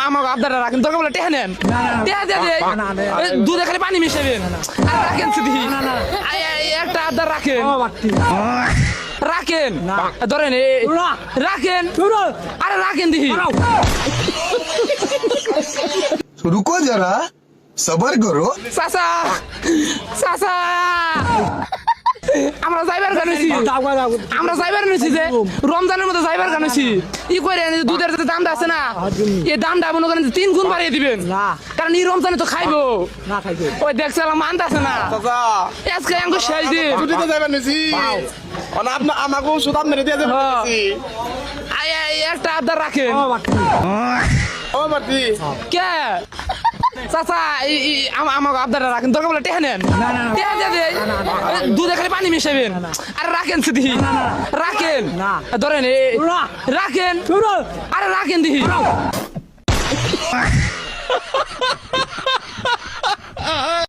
আমাকে আপনারা রাখেন দরকার বলে টেহা নেন দুধে খালি পানি মিশাবেন আর রাখেন শুধু একটা আবদার রাখেন রাখেন ধরেন রাখেন আরে রাখেন দিহি रुको जरा सबर करो চাচা চাচা আমরা যাইবার কানেছি যে রমজানের মধ্যে যাইবার কানেছি ই করে দুধের যে দামটা আছে না এই দামটা মনে করেন 3 গুণ বাড়িয়ে দিবেন কারণ এই রমজানে তো খাইবো ওই দেখছিলাম মানতে আছে না আজকে আমাকে শেষ দিন ছুটিতে যাবেন নিছি আমাকে ওষুধ আপনার দিয়ে যাবেন একটা আবদার রাখেন ও মাটি কে চাচা আমাকে আবদারটা রাখেন দরকার বলে টেহা নেন দুধে খালি পানি মিশাবেন আরে রাখেন শুধু রাখেন ধরেন রাখেন আরে রাখেন দিহি